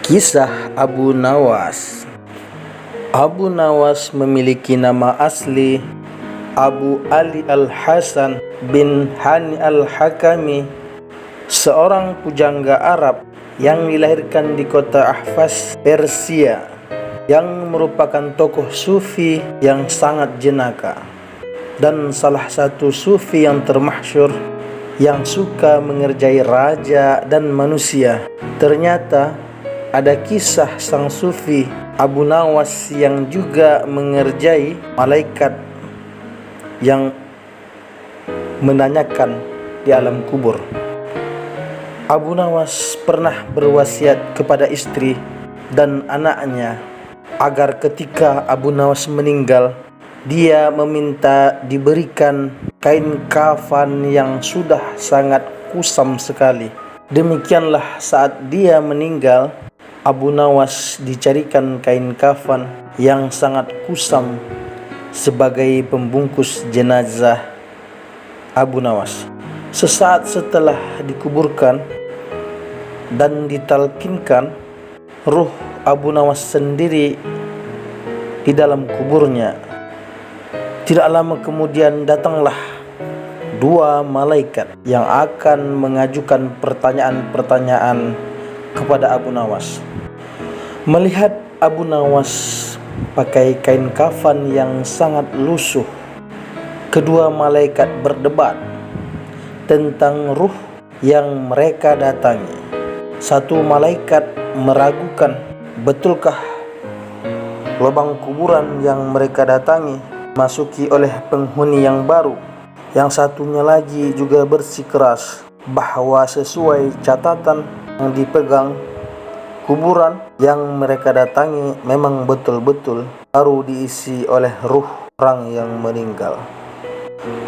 Kisah Abu Nawas. Abu Nawas memiliki nama asli Abu Ali Al-Hasan bin Hani Al-Hakami, seorang pujangga Arab yang dilahirkan di kota Ahvaz, Persia, yang merupakan tokoh sufi yang sangat jenaka dan salah satu sufi yang termasyhur yang suka mengerjai raja dan manusia. Ternyata ada kisah sang sufi Abu Nawas yang juga mengerjai malaikat yang menanyakan di alam kubur. Abu Nawas pernah berwasiat kepada istri dan anaknya agar ketika Abu Nawas meninggal, dia meminta diberikan kain kafan yang sudah sangat kusam sekali. Demikianlah saat dia meninggal, Abu Nawas dicarikan kain kafan yang sangat kusam sebagai pembungkus jenazah Abu Nawas. Sesaat setelah dikuburkan dan ditalkinkan, ruh Abu Nawas sendiri di dalam kuburnya. Tidak lama kemudian datanglah dua malaikat yang akan mengajukan pertanyaan-pertanyaan kepada Abu Nawas. Melihat Abu Nawas pakai kain kafan yang sangat lusuh, kedua malaikat berdebat tentang ruh yang mereka datangi. Satu malaikat meragukan, betulkah lubang kuburan yang mereka datangi masuki oleh penghuni yang baru. Yang satunya lagi juga bersikeras bahwa sesuai catatan yang dipegang, kuburan yang mereka datangi memang betul-betul baru diisi oleh ruh orang yang meninggal.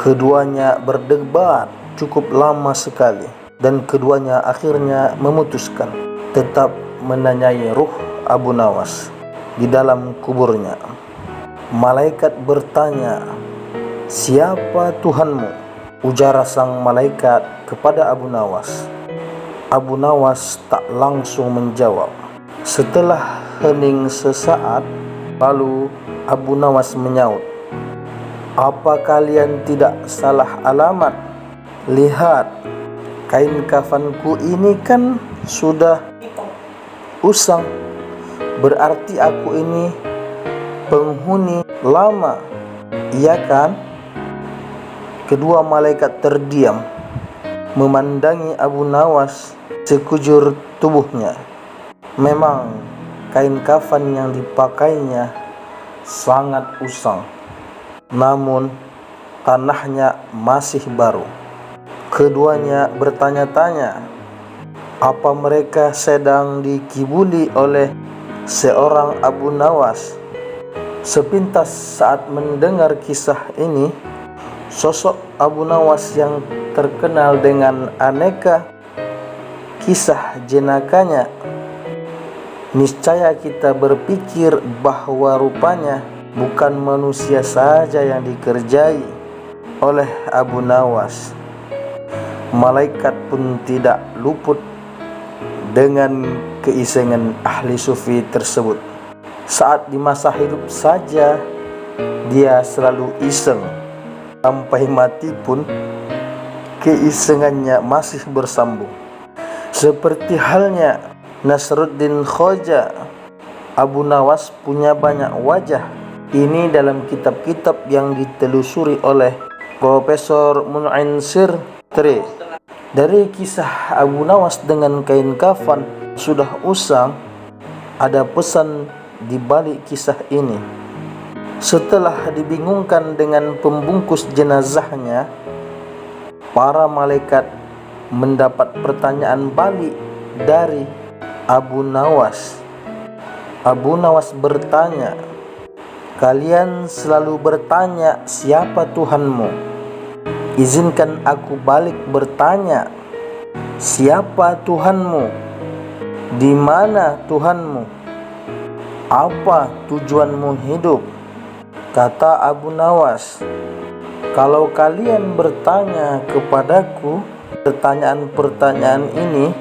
Keduanya berdebat cukup lama sekali dan keduanya akhirnya memutuskan tetap menanyai ruh Abu Nawas di dalam kuburnya. Malaikat bertanya, "Siapa Tuhanmu?" Ujar sang malaikat kepada Abu Nawas. Abu Nawas tak langsung menjawab. Setelah hening sesaat, lalu Abu Nawas menyaut, "Apa kalian tidak salah alamat? Lihat, kain kafanku ini kan sudah usang. Berarti aku ini penghuni lama, iya kan?" Kedua malaikat terdiam, memandangi Abu Nawas sekujur tubuhnya. Memang kain kafan yang dipakainya sangat usang, namun tanahnya masih baru. Keduanya bertanya-tanya, apa mereka sedang dikibuli oleh seorang Abu Nawas. Sepintas saat mendengar kisah ini, sosok Abu Nawas yang terkenal dengan aneka kisah jenakanya, niscaya kita berpikir bahwa rupanya bukan manusia saja yang dikerjai oleh Abu Nawas. Malaikat pun tidak luput dengan keisengan ahli sufi tersebut. Saat di masa hidup saja dia selalu iseng, sampai mati pun keisengannya masih bersambung. Seperti halnya Nasruddin Khoja, Abu Nawas punya banyak wajah. Ini dalam kitab-kitab yang ditelusuri oleh Profesor Mun'in Sirri. Dari kisah Abu Nawas dengan kain kafan sudah usang, ada pesan di balik kisah ini. Setelah dibingungkan dengan pembungkus jenazahnya, para malaikat mendapat pertanyaan balik dari Abu Nawas. Abu Nawas bertanya, "Kalian selalu bertanya siapa Tuhanmu? Izinkan aku balik bertanya, siapa Tuhanmu? Di mana Tuhanmu? Apa tujuanmu hidup?" Kata Abu Nawas, "Kalau kalian bertanya kepadaku pertanyaan-pertanyaan ini,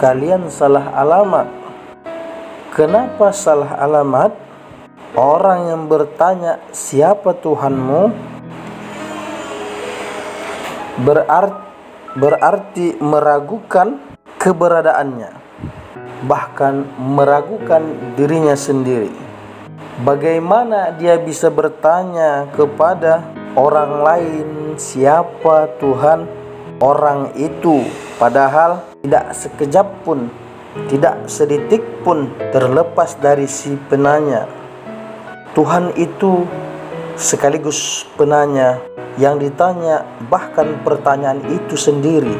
kalian salah alamat. Kenapa salah alamat? Orang yang bertanya siapa Tuhanmu berarti meragukan keberadaannya, bahkan meragukan dirinya sendiri. Bagaimana dia bisa bertanya kepada orang lain siapa Tuhan orang itu, padahal tidak sekejap pun, tidak sedetik pun terlepas dari si penanya. Tuhan itu sekaligus penanya yang ditanya, bahkan pertanyaan itu sendiri.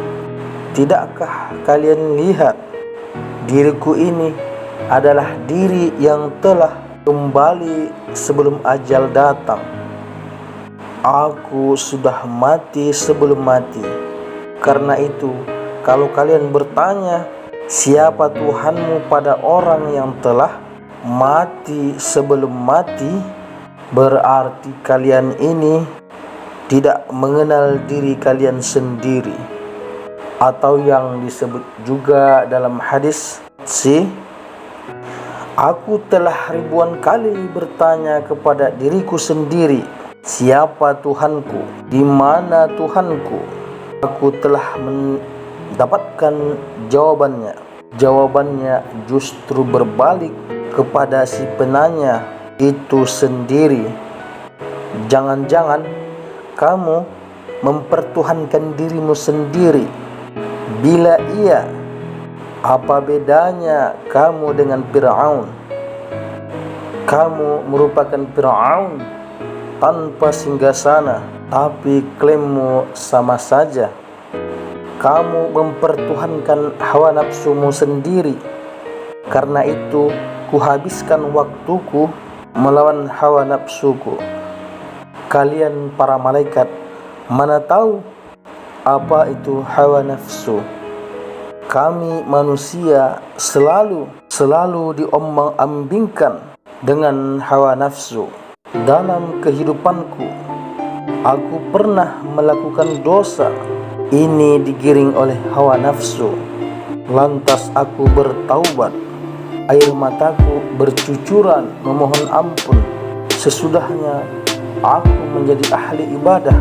Tidakkah kalian lihat diriku ini adalah diri yang telah kembali sebelum ajal datang. Aku sudah mati sebelum mati. Karena itu, kalau kalian bertanya siapa Tuhanmu pada orang yang telah mati sebelum mati, berarti kalian ini tidak mengenal diri kalian sendiri. Atau yang disebut juga dalam hadis aku telah ribuan kali bertanya kepada diriku sendiri, siapa Tuhanku, di mana Tuhanku. Aku telah mendapatkan jawabannya. Jawabannya justru berbalik kepada si penanya itu sendiri. Jangan-jangan kamu mempertuhankan dirimu sendiri. Bila iya, apa bedanya kamu dengan Fir'aun? Kamu merupakan Fir'aun tanpa singgasana, tapi klaimmu sama saja. Kamu mempertuhankan hawa nafsumu sendiri. Karena itu, kuhabiskan waktuku melawan hawa nafsuku. Kalian para malaikat, mana tahu apa itu hawa nafsu? Kami manusia selalu diombang-ambingkan dengan hawa nafsu. Dalam kehidupanku, aku pernah melakukan dosa. Ini digiring oleh hawa nafsu. Lantas aku bertaubat. Air mataku bercucuran memohon ampun. Sesudahnya aku menjadi ahli ibadah.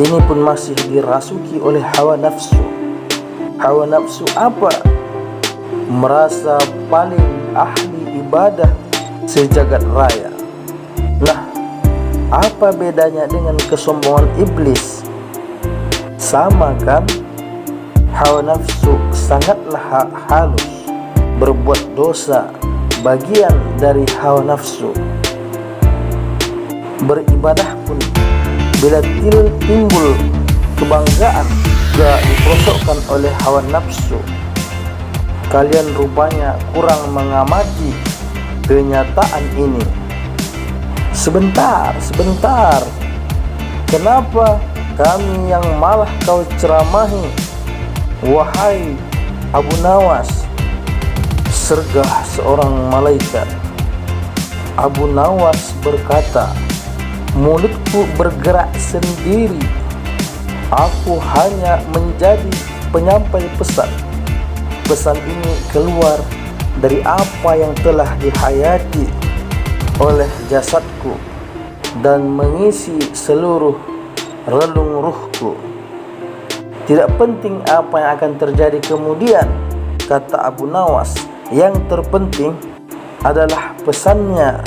Ini pun masih dirasuki oleh hawa nafsu. Hawa nafsu apa? Merasa paling ahli ibadah sejagat raya. Nah, apa bedanya dengan kesombongan iblis? Sama kan? Hawa nafsu sangatlah halus. Berbuat dosa bagian dari hawa nafsu. Beribadah pun bila timbul kebanggaan juga diperosokkan oleh hawa nafsu. Kalian rupanya kurang mengamati kenyataan ini. Sebentar, kenapa kami yang malah kau ceramahi, wahai Abu Nawas? Sergah seorang malaikat. Abu Nawas berkata, mulutku bergerak sendiri. Aku hanya menjadi penyampai pesan. Pesan ini keluar dari apa yang telah dihayati oleh jasadku dan mengisi seluruh relung ruhku. Tidak penting apa yang akan terjadi kemudian, kata Abu Nawas. Yang terpenting adalah pesannya.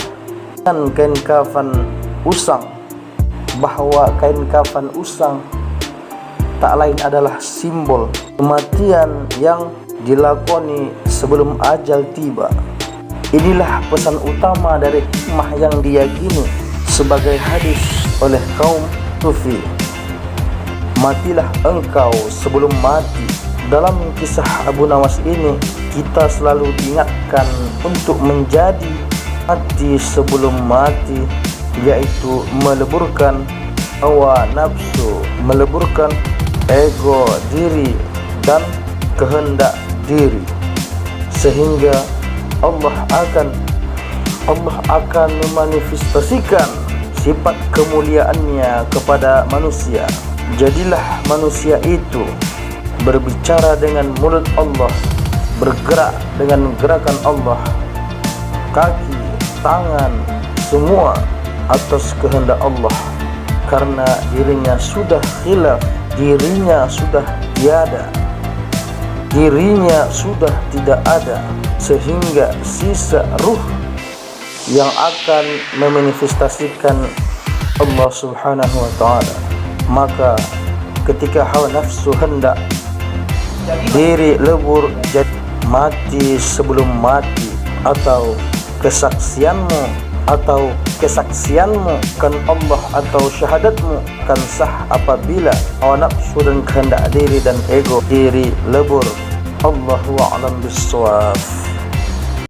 Dan kain kafan usang, bahwa kain kafan usang tak lain adalah simbol kematian yang dilakoni sebelum ajal tiba. Inilah pesan utama dari hikmah yang diyakini sebagai hadis oleh kaum Sufi. Matilah engkau sebelum mati. Dalam kisah Abu Nawas ini, kita selalu diingatkan untuk menjadi mati sebelum mati, yaitu meleburkan hawa nafsu, meleburkan ego diri dan kehendak diri, sehingga Allah akan memanifestasikan sifat kemuliaannya kepada manusia. Jadilah manusia itu berbicara dengan mulut Allah, bergerak dengan gerakan Allah, kaki, tangan, semua atas kehendak Allah, karena dirinya sudah khilaf, dirinya sudah tiada, dirinya sudah tidak ada, sehingga sisa ruh yang akan memanifestasikan Allah Subhanahu wa ta'ala. Maka ketika hawa nafsu hendak diri lebur, jadi mati sebelum mati, atau kesaksianmu kan Allah atau syahadatmu kan sah apabila hawa nafsu dan kehendak diri dan ego diri lebur. Allahu a'lam bissawab.